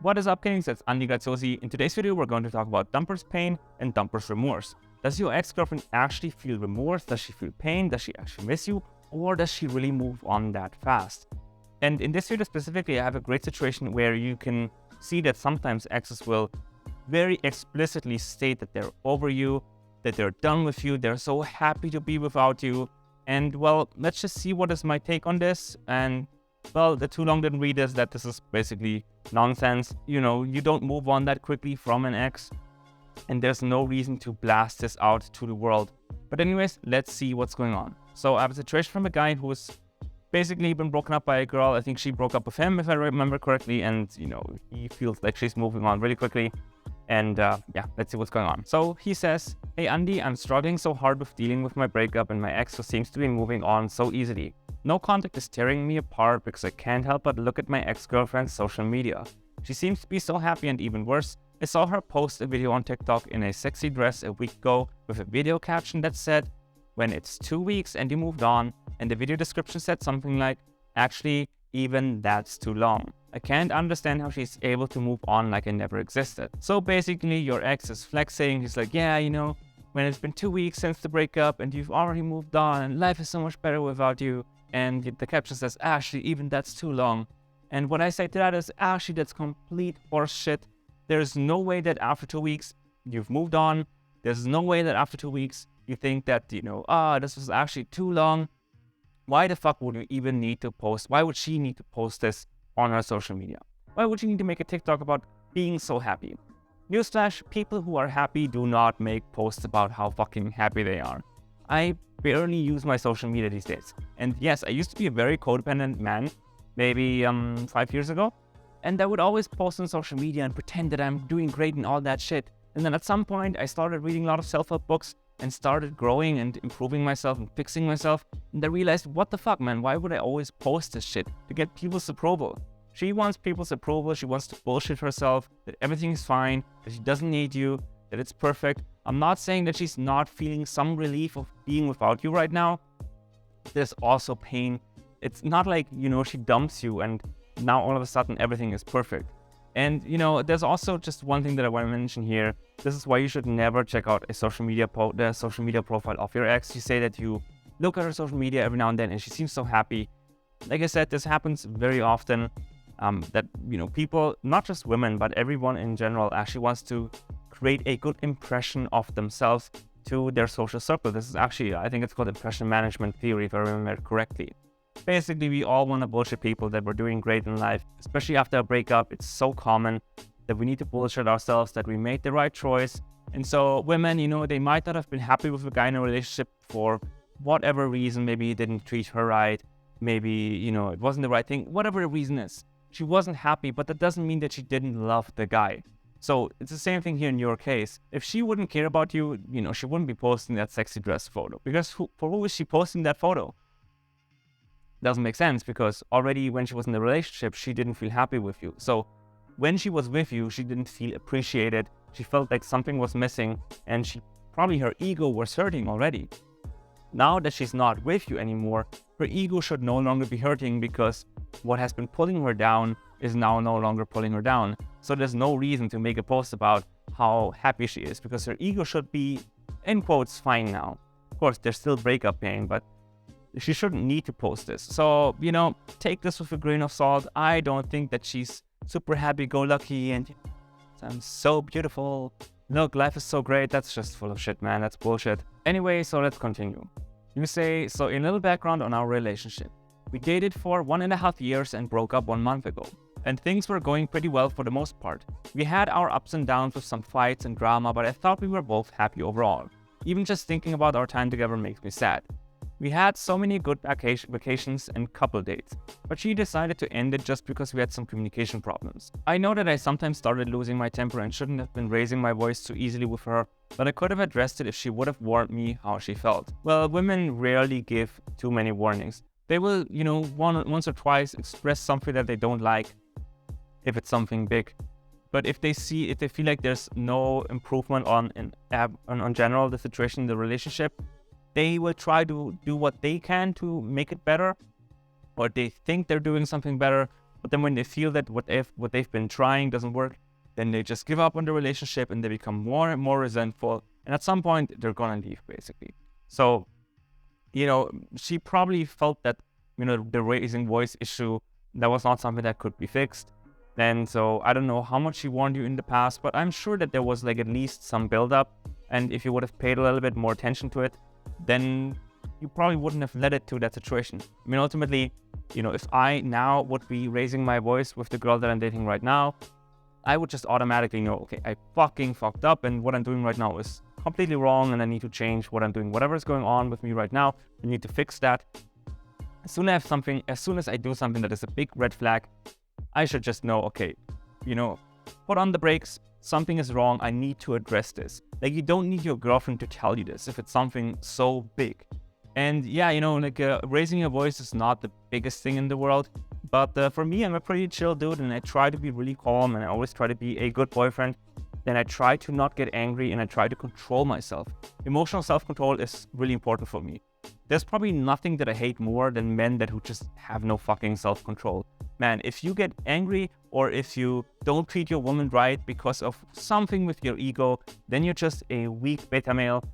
What is up, kings? It's Andy Graziosi. In today's video, we're going to talk about dumper's pain and dumper's remorse. Does your ex-girlfriend actually feel remorse? Does she feel pain? Does she actually miss you? Or does she really move on that fast? And in this video specifically, I have a great situation where you can see that sometimes exes will very explicitly state that they're over you, that they're done with you, they're so happy to be without you. And well, let's just see what is my take on this. And well, the too long didn't read is that this is basically nonsense. You know, you don't move on that quickly from an ex, and there's no reason to blast this out to the world. But anyways, let's see what's going on. So I have a situation from a guy who's basically been broken up by a girl. I think she broke up with him, if I remember correctly, and you know, he feels like she's moving on really quickly. And yeah, let's see what's going on. So he says, "Hey Andy, I'm struggling so hard with dealing with my breakup and my ex who seems to be moving on so easily. No contact is tearing me apart because I can't help but look at my ex-girlfriend's social media. She seems to be so happy, and even worse, I saw her post a video on TikTok in a sexy dress a week ago with a video caption that said, 'When it's 2 weeks and you moved on,' and the video description said something like, 'Actually, even that's too long. I can't understand how she's able to move on like I never existed.'" So basically, your ex is flexing. He's like, "Yeah, you know, when it's been 2 weeks since the breakup and you've already moved on and life is so much better without you." And the caption says, "Actually, even that's too long." And what I say to that is, actually, that's complete horseshit. There's no way that after 2 weeks you've moved on. There's no way that after 2 weeks you think that, you know, this was actually too long. Why the fuck would you even need to post? Why would she need to post this on her social media? Why would you need to make a TikTok about being so happy? Newsflash, people who are happy do not make posts about how fucking happy they are. I barely use my social media these days. And yes, I used to be a very codependent man, maybe 5 years ago. And I would always post on social media and pretend that I'm doing great and all that shit. And then at some point, I started reading a lot of self-help books and started growing and improving myself and fixing myself. And I realized, what the fuck, man? Why would I always post this shit? To get people's approval. She wants people's approval. She wants to bullshit herself that everything is fine, that she doesn't need you, that it's perfect. I'm not saying that she's not feeling some relief of being without you right now. There's also pain. It's not like, you know, she dumps you and now all of a sudden everything is perfect. And, you know, there's also just one thing that I want to mention here. This is why you should never check out a social media profile of your ex. You say that you look at her social media every now and then and she seems so happy. Like I said, this happens very often. That, you know, people, not just women, but everyone in general actually wants to create a good impression of themselves to their social circle. This is actually, I think it's called impression management theory, if I remember correctly. Basically, we all want to bullshit people that we're doing great in life, especially after a breakup. It's so common that we need to bullshit ourselves that we made the right choice. And so women, you know, they might not have been happy with a guy in a relationship for whatever reason. Maybe he didn't treat her right. Maybe, you know, it wasn't the right thing. Whatever the reason is, she wasn't happy, but that doesn't mean that she didn't love the guy. So it's the same thing here in your case. If she wouldn't care about you, you know, she wouldn't be posting that sexy dress photo. Because for who is she posting that photo? Doesn't make sense, because already when she was in the relationship, she didn't feel happy with you. So when she was with you, she didn't feel appreciated. She felt like something was missing, and probably her ego was hurting already. Now that she's not with you anymore, her ego should no longer be hurting, because what has been pulling her down is now no longer pulling her down. So there's no reason to make a post about how happy she is, because her ego should be, in quotes, fine now. Of course, there's still breakup pain, but she shouldn't need to post this. So, you know, take this with a grain of salt. I don't think that she's super happy-go-lucky and I'm so beautiful. Look, life is so great. That's just full of shit, man. That's bullshit. Anyway, so let's continue. You say, so a little background on our relationship. We dated for 1.5 years and broke up 1 month ago. And things were going pretty well for the most part. We had our ups and downs with some fights and drama, but I thought we were both happy overall. Even just thinking about our time together makes me sad. We had so many good vacations and couple dates, but she decided to end it just because we had some communication problems. I know that I sometimes started losing my temper and shouldn't have been raising my voice too easily with her, but I could have addressed it if she would have warned me how she felt. Well, women rarely give too many warnings. They will, you know, once or twice express something that they don't like, if it's something big. But if they feel like there's no improvement on general the situation in the relationship, they will try to do what they can to make it better, or they think they're doing something better, But then when they feel that what they've been trying doesn't work, then they just give up on the relationship and they become more and more resentful. And at some point, they're gonna leave, basically. So, she probably felt that, the raising voice issue, that was not something that could be fixed. And so I don't know how much she warned you in the past, but I'm sure that there was like at least some buildup. And if you would have paid a little bit more attention to it, then you probably wouldn't have led it to that situation. I mean, ultimately, if I now would be raising my voice with the girl that I'm dating right now, I would just automatically know, okay, I fucking fucked up and what I'm doing right now is completely wrong and I need to change what I'm doing. Whatever is going on with me right now, I need to fix that. As soon as I do something that is a big red flag, I should just know, okay, put on the brakes, something is wrong, I need to address this. Like, you don't need your girlfriend to tell you this if it's something so big. And yeah, raising your voice is not the biggest thing in the world, but for me, I'm a pretty chill dude and I try to be really calm and I always try to be a good boyfriend. Then I try to not get angry and I try to control myself. Emotional self-control is really important for me. There's probably nothing that I hate more than men who just have no fucking self-control. Man, if you get angry or if you don't treat your woman right because of something with your ego, then you're just a weak beta male.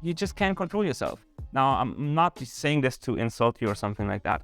You just can't control yourself. Now, I'm not saying this to insult you or something like that.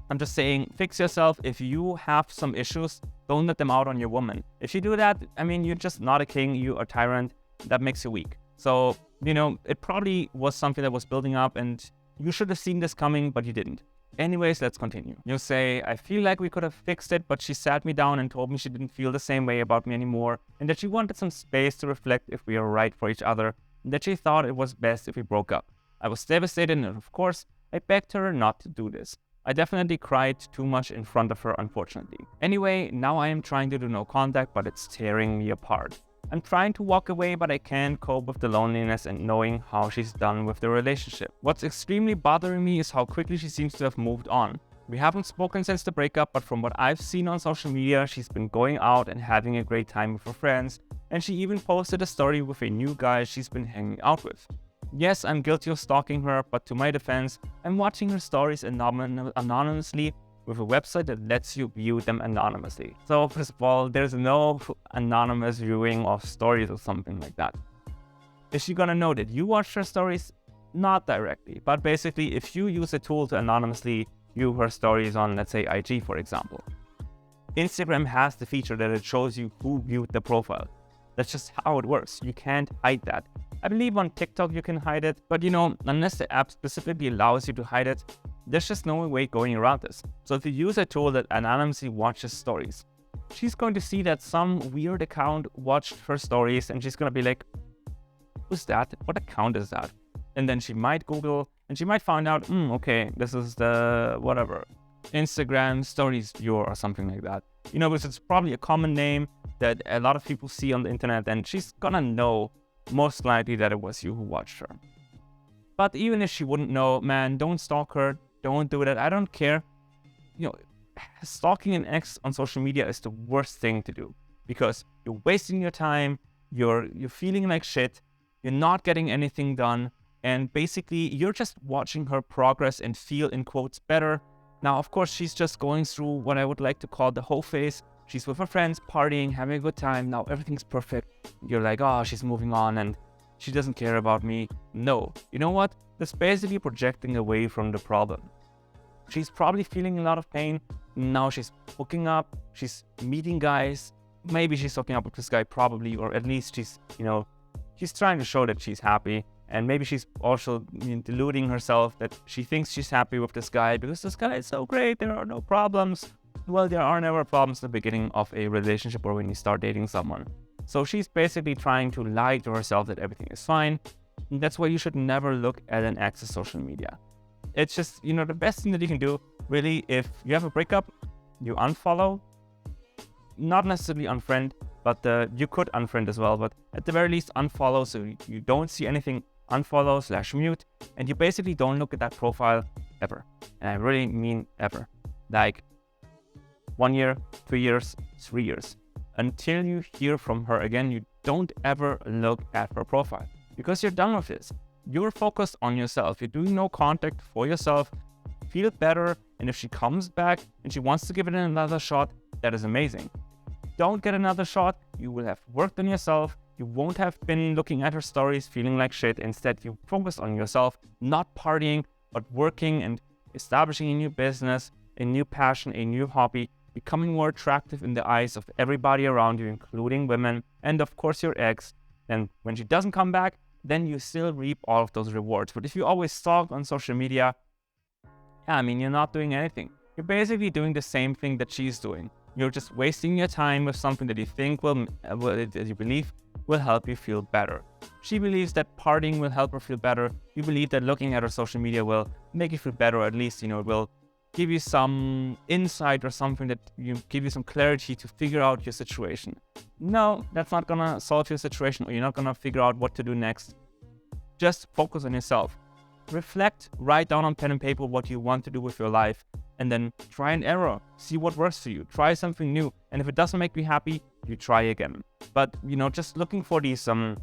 I'm just saying, fix yourself. If you have some issues, don't let them out on your woman. If you do that, I mean, you're just not a king, you're a tyrant. That makes you weak. So, it probably was something that was building up and you should have seen this coming, but you didn't. Anyways, let's continue. You say, I feel like we could have fixed it, but she sat me down and told me she didn't feel the same way about me anymore and that she wanted some space to reflect if we are right for each other and that she thought it was best if we broke up. I was devastated and of course, I begged her not to do this. I definitely cried too much in front of her, unfortunately. Anyway, now I am trying to do no contact, but it's tearing me apart. I'm trying to walk away, but I can't cope with the loneliness and knowing how she's done with the relationship. What's extremely bothering me is how quickly she seems to have moved on. We haven't spoken since the breakup, but from what I've seen on social media, she's been going out and having a great time with her friends, and she even posted a story with a new guy she's been hanging out with. Yes, I'm guilty of stalking her, but to my defense, I'm watching her stories anonymously with a website that lets you view them anonymously. So first of all, there's no anonymous viewing of stories or something like that. Is she gonna know that you watched her stories? Not directly, but basically if you use a tool to anonymously view her stories on, let's say, IG, for example. Instagram has the feature that it shows you who viewed the profile. That's just how it works. You can't hide that. I believe on TikTok you can hide it, but unless the app specifically allows you to hide it, there's just no way going around this. So if you use a tool that anonymously watches stories, she's going to see that some weird account watched her stories and she's going to be like, who's that? What account is that? And then she might Google and she might find out, okay, this is the whatever, Instagram stories viewer or something like that. Because it's probably a common name that a lot of people see on the internet and she's gonna know most likely that it was you who watched her. But even if she wouldn't know, man, don't stalk her. Don't do that. I don't care. Stalking an ex on social media is the worst thing to do because you're wasting your time. You're feeling like shit. You're not getting anything done. And basically, you're just watching her progress and feel, in quotes, better. Now, of course, she's just going through what I would like to call the whole phase. She's with her friends, partying, having a good time. Now everything's perfect. You're like, oh, she's moving on and she doesn't care about me. No. You know what? That's basically projecting away from the problem. She's probably feeling a lot of pain. Now she's hooking up. She's meeting guys. Maybe she's hooking up with this guy probably, or at least she's trying to show that she's happy. And maybe she's also deluding herself that she thinks she's happy with this guy because this guy is so great. There are no problems. Well, there are never problems at the beginning of a relationship or when you start dating someone. So she's basically trying to lie to herself that everything is fine. And that's why you should never look at an ex's social media. It's just, the best thing that you can do, really, if you have a breakup, you unfollow. Not necessarily unfriend, but you could unfriend as well. But at the very least, unfollow so you don't see anything. Unfollow/mute. And you basically don't look at that profile ever. And I really mean ever. Like 1 year, 2 years, 3 years. Until you hear from her again, you don't ever look at her profile because you're done with this. You're focused on yourself. You're doing no contact for yourself. feel better, and if she comes back and she wants to give it another shot, that is amazing. Don't get another shot. You will have worked on yourself. You won't have been looking at her stories feeling like shit. Instead, you focus on yourself, not partying, but working and establishing a new business, a new passion, a new hobby, becoming more attractive in the eyes of everybody around you, including women, and of course your ex. And when she doesn't come back, then you still reap all of those rewards. But if you always stalk on social media, yeah, I mean, you're not doing anything. You're basically doing the same thing that she's doing. You're just wasting your time with something that you think that you believe will help you feel better. She believes that partying will help her feel better. You believe that looking at her social media will make you feel better, or at least, it will give you some insight or something that give you some clarity to figure out your situation. No, that's not gonna solve your situation, or you're not gonna figure out what to do next. Just focus on yourself. Reflect, write down on pen and paper what you want to do with your life, and then try and error. See what works for you. Try something new. And if it doesn't make you happy, you try again. But, just looking for these, trying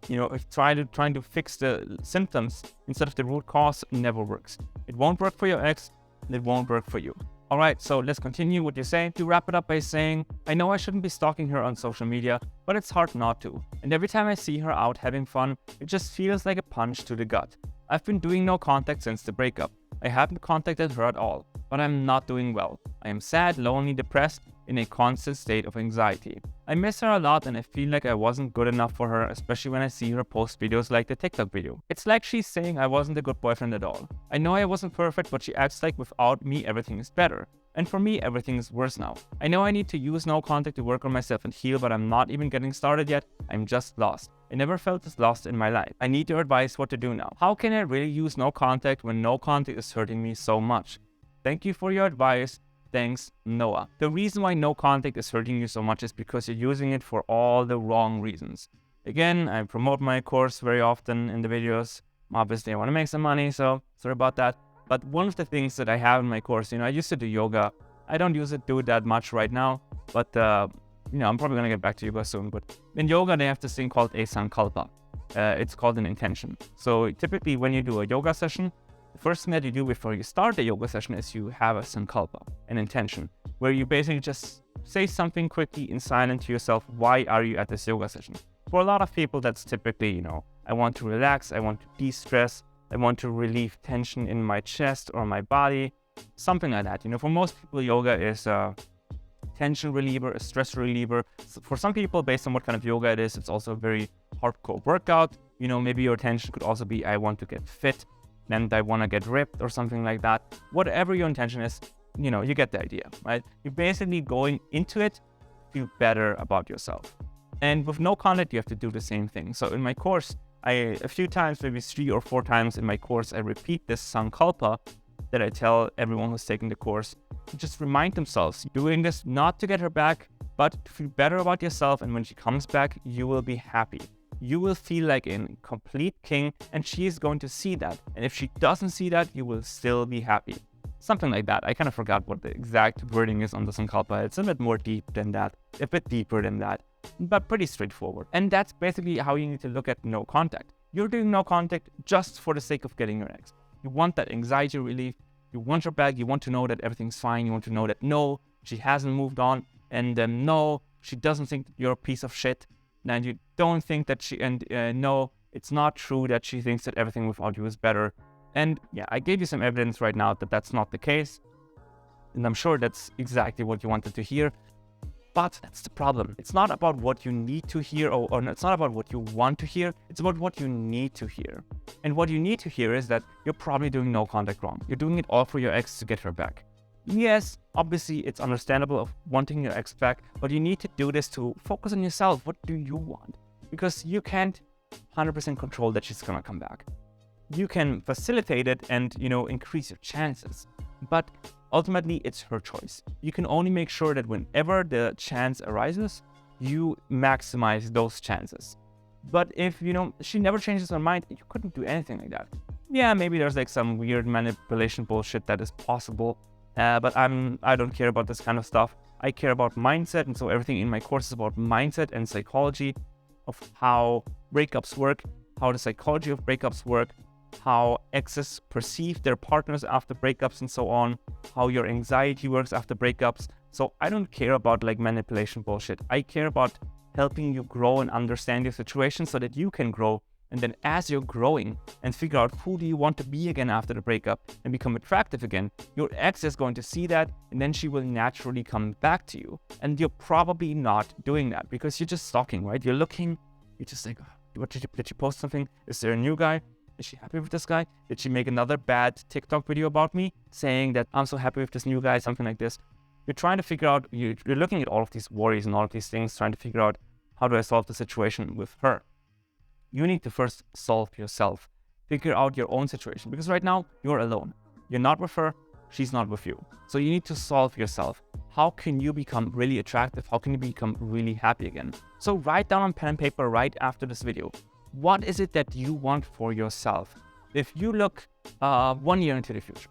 to fix the symptoms instead of the root cause never works. It won't work for your ex, and it won't work for you. All right, so let's continue what you're saying. To wrap it up by saying, I know I shouldn't be stalking her on social media, but it's hard not to. And every time I see her out having fun, it just feels like a punch to the gut. I've been doing no contact since the breakup. I haven't contacted her at all, but I'm not doing well. I am sad, lonely, depressed, in a constant state of anxiety. I miss her a lot, and I feel like I wasn't good enough for her, especially when I see her post videos like the TikTok video. It's like she's saying I wasn't a good boyfriend at all. I know I wasn't perfect, but she acts like without me everything is better. And for me, everything is worse now. I know I need to use no contact to work on myself and heal, but I'm not even getting started yet. I'm just lost. I never felt this lost in my life. I need your advice what to do now. How can I really use no contact when no contact is hurting me so much? Thank you for your advice. Thanks, Noah. The reason why no contact is hurting you so much is because you're using it for all the wrong reasons. Again, I promote my course very often in the videos. Obviously, I want to make some money, so sorry about that. But one of the things that I have in my course, I used to do yoga. I don't do it that much right now, but I'm probably gonna get back to yoga soon. But in yoga, they have this thing called a sankalpa. It's called an intention. So typically, when you do a yoga session, the first thing that you do before you start the yoga session is you have a sankalpa, an intention, where you basically just say something quickly in silence to yourself. Why are you at this yoga session? For a lot of people, that's typically, I want to relax, I want to de-stress, I want to relieve tension in my chest or my body, something like that. For most people, yoga is a tension reliever, a stress reliever. So for some people, based on what kind of yoga it is, it's also a very hardcore workout. Maybe your intention could also be, I want to get fit, and I want to get ripped or something like that. Whatever your intention is, you get the idea, right? You're basically going into it to feel better about yourself. And with no contact, you have to do the same thing. So in my course, a few times, maybe 3 or 4 times in my course, I repeat this sankalpa that I tell everyone who's taking the course to just remind themselves, doing this not to get her back, but to feel better about yourself. And when she comes back, you will be happy. You will feel like a complete king, and she is going to see that. And if she doesn't see that, you will still be happy. Something like that. I kind of forgot what the exact wording is on the sankalpa. It's a bit more deep than that, a bit deeper than that, but pretty straightforward. And that's basically how you need to look at no contact. You're doing no contact just for the sake of getting your ex. You want that anxiety relief. You want her back. You want to know that everything's fine. You want to know that no, she hasn't moved on, and no, she doesn't think that you're a piece of shit. And you don't think that no, it's not true that she thinks that everything without you is better. And yeah, I gave you some evidence right now that that's not the case. And I'm sure that's exactly what you wanted to hear. But that's the problem. It's not about what you need to hear, or it's not about what you want to hear. It's about what you need to hear. And what you need to hear is that you're probably doing no contact wrong. You're doing it all for your ex to get her back. Yes, obviously it's understandable of wanting your ex back, but you need to do this to focus on yourself. What do you want? Because you can't 100% control that she's gonna come back. You can facilitate it and, increase your chances. But ultimately, it's her choice. You can only make sure that whenever the chance arises, you maximize those chances. But if, she never changes her mind, you couldn't do anything like that. Yeah, maybe there's like some weird manipulation bullshit that is possible. But I don't care about this kind of stuff. I care about mindset, and so everything in my course is about mindset and psychology of how breakups work, how the psychology of breakups work, how exes perceive their partners after breakups and so on, how your anxiety works after breakups. So I don't care about like manipulation bullshit. I care about helping you grow and understand your situation so that you can grow. And then as you're growing and figure out who do you want to be again after the breakup and become attractive again, your ex is going to see that, and then she will naturally come back to you. And you're probably not doing that because you're just stalking, right? You're looking, you're just like, what did she post something? Is there a new guy? Is she happy with this guy? Did she make another bad TikTok video about me saying that I'm so happy with this new guy, something like this? You're trying to figure out, you're looking at all of these worries and all of these things, trying to figure out how do I solve the situation with her. You need to first solve yourself. Figure out your own situation because right now you're alone. You're not with her, she's not with you. So you need to solve yourself. How can you become really attractive? How can you become really happy again? So write down on pen and paper right after this video. What is it that you want for yourself? If you look 1 year into the future,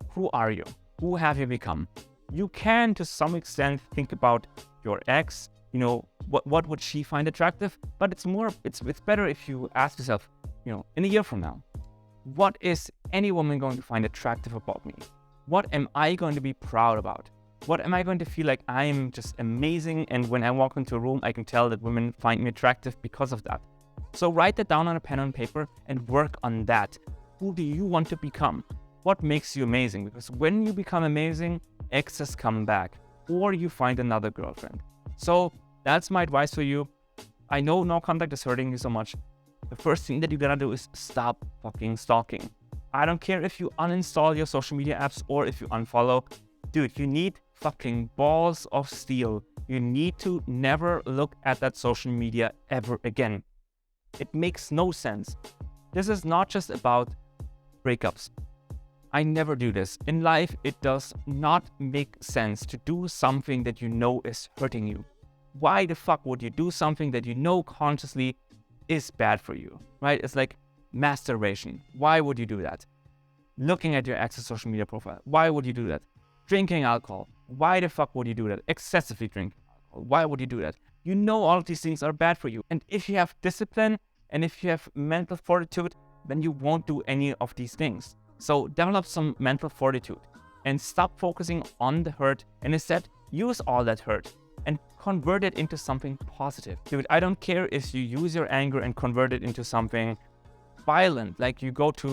who are you? Who have you become? You can, to some extent, think about your ex. You know, what would she find attractive? But it's better if you ask yourself, you know, in a year from now, what is any woman going to find attractive about me? What am I going to be proud about? What am I going to feel like I am just amazing? And when I walk into a room, I can tell that women find me attractive because of that. So write that down on a pen and paper and work on that. Who do you want to become? What makes you amazing? Because when you become amazing, exes come back or you find another girlfriend. So that's my advice for you. I know no contact is hurting you so much. The first thing that you gotta do is stop fucking stalking. I don't care if you uninstall your social media apps or if you unfollow. Dude, you need fucking balls of steel. You need to never look at that social media ever again. It makes no sense. This is not just about breakups. I never do this. In life, it does not make sense to do something that you know is hurting you. Why the fuck would you do something that you know consciously is bad for you, right? It's like masturbation. Why would you do that? Looking at your ex's social media profile. Why would you do that? Drinking alcohol. Why the fuck would you do that? Excessively drinking alcohol. Why would you do that? You know all of these things are bad for you. And if you have discipline and if you have mental fortitude, then you won't do any of these things. So develop some mental fortitude and stop focusing on the hurt and instead use all that hurt and convert it into something positive. Dude, I don't care if you use your anger and convert it into something violent, like you go to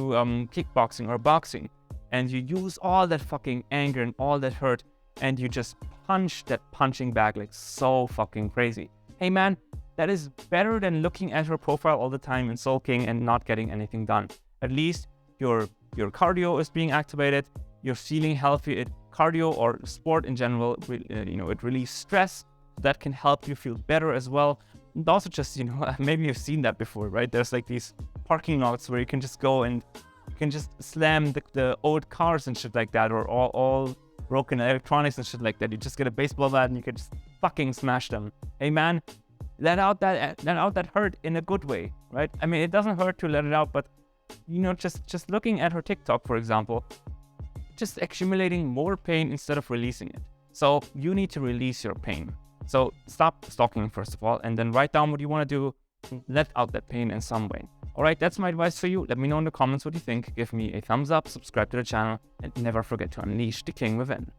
kickboxing or boxing and you use all that fucking anger and all that hurt and you just punch that punching bag like so fucking crazy. Hey man, that is better than looking at her profile all the time and sulking and not getting anything done. At least your cardio is being activated, you're feeling healthy. Cardio or sport in general, it relieves stress. That can help you feel better as well. And also just, maybe you've seen that before, right? There's like these parking lots where you can just go and you can just slam the old cars and shit like that, or all broken electronics and shit like that. You just get a baseball bat and you can just fucking smash them. Hey man, let out that hurt in a good way, right? I mean, it doesn't hurt to let it out, but just looking at her TikTok, for example, just accumulating more pain instead of releasing it. So you need to release your pain. So stop stalking first of all, and then write down what you want to do. Let out that pain in some way. All right, that's my advice for you. Let me know in the comments what you think. Give me a thumbs up, subscribe to the channel, and never forget to unleash the king within.